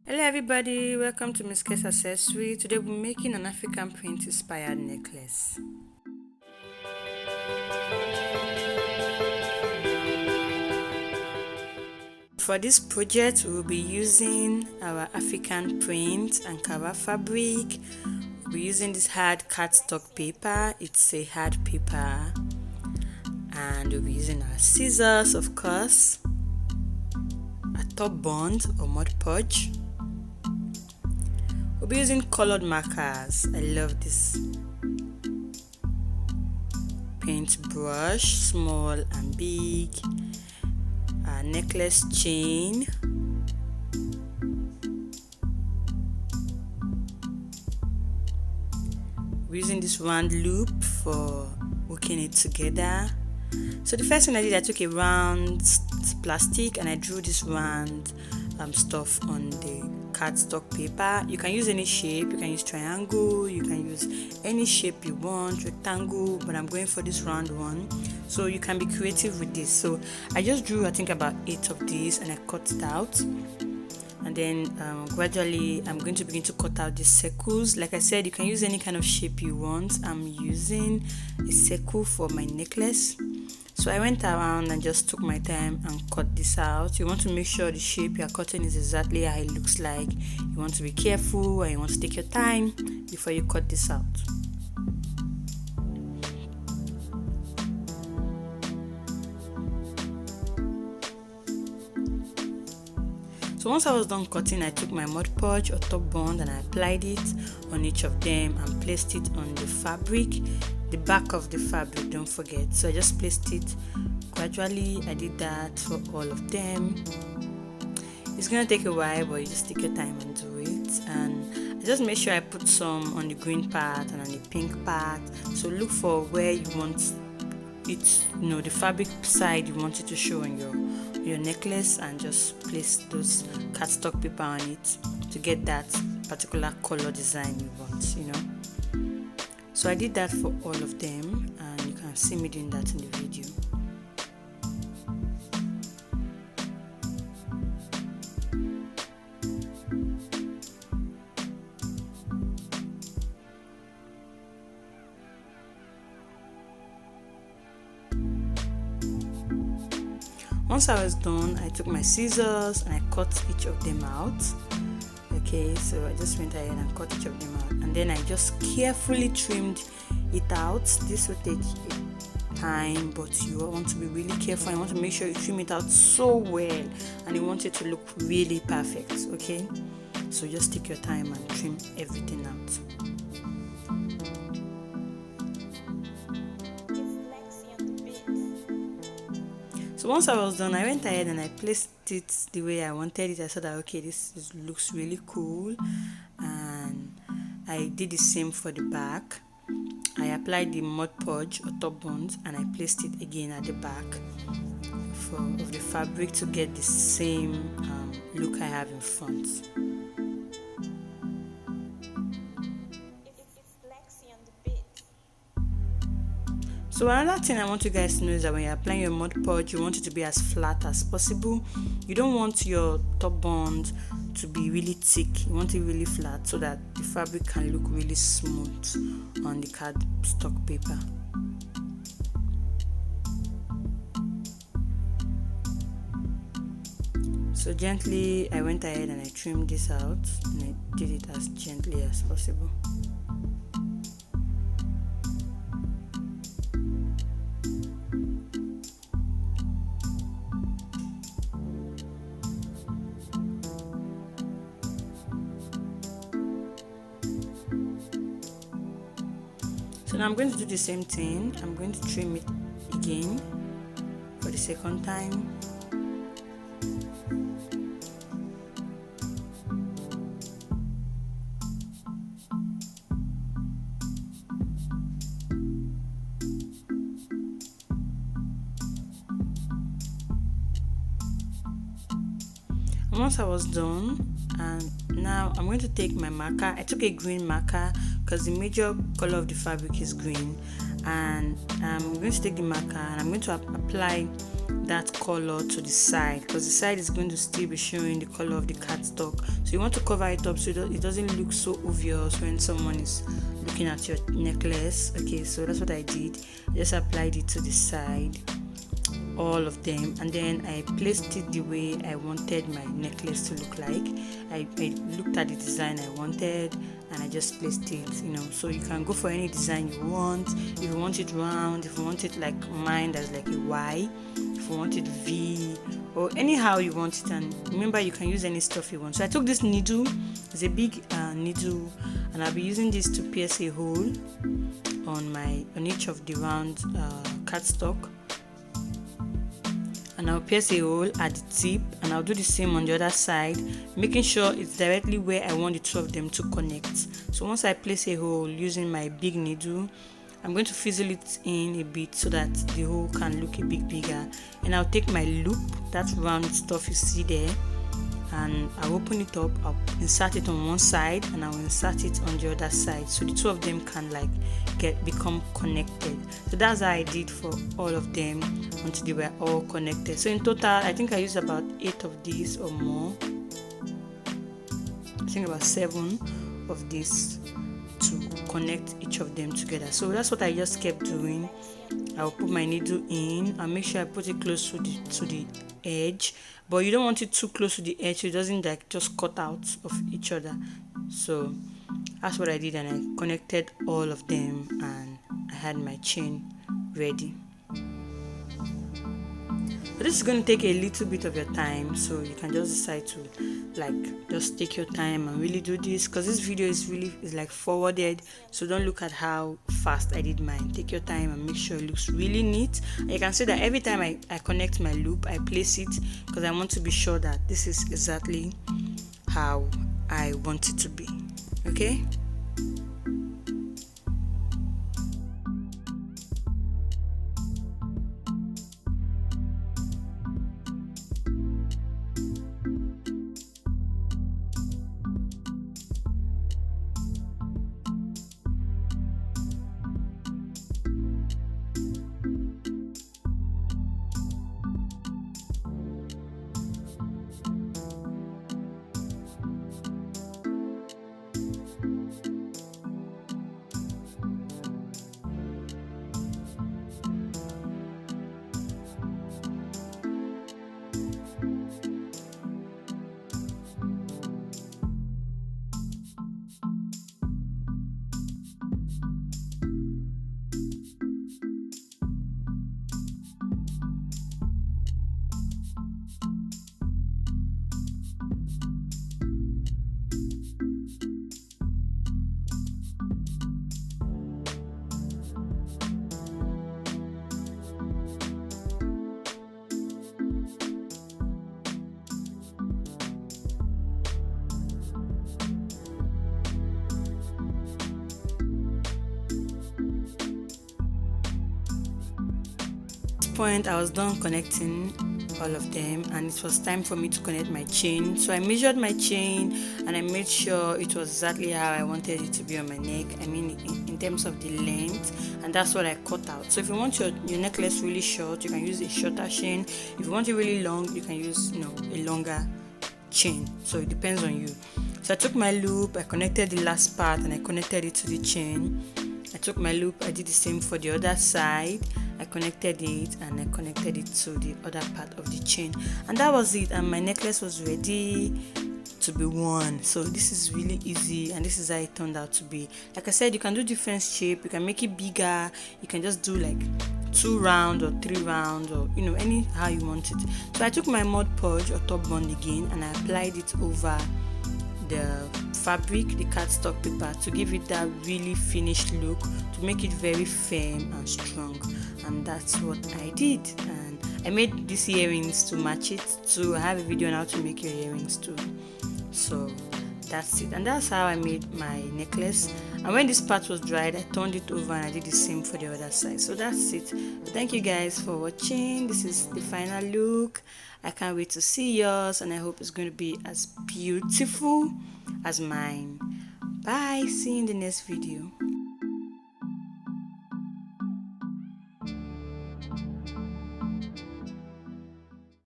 Hello everybody, welcome to Miss K's Accessory. Today we're making an African print inspired necklace. For this project we will be using our African print-ankara fabric. We'll be using this hard cardstock paper. It's a hard paper, and we'll be using our scissors, of course, a top bond or mud podge. We'll be using colored markers. I love this paintbrush, small and big. A necklace chain. We're using this round loop for hooking it together. So the first thing I did, I took a round plastic and I drew this round stuff on the cardstock paper. You can use any shape. You can use triangle, you can use any shape you want, rectangle, but I'm going for this round one, so you can be creative with this. So I just drew, I think, about 8 of these and I cut it out, and then gradually I'm going to begin to cut out these circles. Like I said, you can use any kind of shape you want. I'm using a circle for my necklace. So I went around and just took my time and cut this out. You want to make sure the shape you're cutting is exactly how it looks like. You want to be careful and you want to take your time before you cut this out. So once I was done cutting, I took my Mod Podge or top bond and I applied it on each of them and placed it on the fabric, the back of the fabric, don't forget. So I just placed it gradually. I did that for all of them. It's gonna take a while, but you just take your time and do it. And I just make sure I put some on the green part and on the pink part. So look for where you want it, the fabric side you want it to show on your necklace, and just place those cardstock paper on it to get that particular color design you want, So I did that for all of them, and you can see me doing that in the video. Once I was done, I took my scissors and I cut each of them out. Okay, so I just went ahead and cut each of them out, and then I just carefully trimmed it out. This will take time, but you want to be really careful. You want to make sure you trim it out so well, and you want it to look really perfect. Okay, so just take your time and trim everything out. So once I was done, I went ahead and I placed it the way I wanted it. I saw that, okay, this looks really cool, and I did the same for the back. I applied the Mod Podge or top bond and I placed it again at the back of the fabric to get the same look I have in front. So another thing I want you guys to know is that when you're applying your Mod Podge, you want it to be as flat as possible. You don't want your top bond to be really thick. You want it really flat so that the fabric can look really smooth on the cardstock paper. So gently I went ahead and I trimmed this out, and I did it as gently as possible. So now I'm going to do the same thing. I'm going to trim it again for the second time. And once I was done, and now I'm going to take my marker. I took a green marker because the major color of the fabric is green, and I'm going to take the marker and I'm going to apply that color to the side, because the side is going to still be showing the color of the cardstock. So you want to cover it up so it doesn't look so obvious when someone is looking at your necklace. Okay, so that's what I did. I just applied it to the side, all of them, and then I placed it the way I wanted my necklace to look like. I looked at the design I wanted and I just placed it, so you can go for any design you want. If you want it round, if you want it like mine that's like a Y, if you want it V, or anyhow you want it. And remember, you can use any stuff you want. So I took this needle, it's a big needle, and I'll be using this to pierce a hole on each of the round cardstock. And I'll pierce a hole at the tip, and I'll do the same on the other side, making sure it's directly where I want the two of them to connect. So once I place a hole using my big needle, I'm going to fizzle it in a bit so that the hole can look a bit bigger. And I'll take my loop, that round stuff you see there, and I'll open it up. I'll insert it on one side and I'll insert it on the other side, so the two of them can become connected. So that's how I did for all of them until they were all connected. So in total, I think I used about 8 of these or more. I think about 7 of these to connect each of them together. So that's what I just kept doing. I'll put my needle in and make sure I put it close to the edge, but you don't want it too close to the edge so it doesn't just cut out of each other. So that's what I did, and I connected all of them and I had my chain ready. So this is going to take a little bit of your time, so you can just decide to just take your time and really do this, because this video is like forwarded, so don't look at how fast I did mine. Take your time and make sure it looks really neat. And you can see that every time I connect my loop, I place it because I want to be sure that this is exactly how I want it to be. Okay. Point I was done connecting all of them, and it was time for me to connect my chain. So I measured my chain and I made sure it was exactly how I wanted it to be on my neck. I mean in terms of the length, and that's what I cut out. So if you want your necklace really short, you can use a shorter chain. If you want it really long, you can use a longer chain. So it depends on you. So I took my loop, I connected the last part and I connected it to the chain. I took my loop, I did the same for the other side. I connected it and I connected it to the other part of the chain, and that was it, and my necklace was ready to be worn. So this is really easy, and this is how it turned out to be. Like I said, you can do different shape, you can make it bigger, you can just do like 2 rounds or 3 rounds, or any how you want it. So I took my Mod Podge or top bond again and I applied it over the fabric, the cardstock paper, to give it that really finished look, to make it very firm and strong. And that's what I did, and I made these earrings to match it too. I have a video on how to make your earrings too. So that's it, and that's how I made my necklace. And when this part was dried, I turned it over and I did the same for the other side. So that's it. Thank you guys for watching. This is the final look. I can't wait to see yours, and I hope it's going to be as beautiful as mine. Bye, see you in the next video.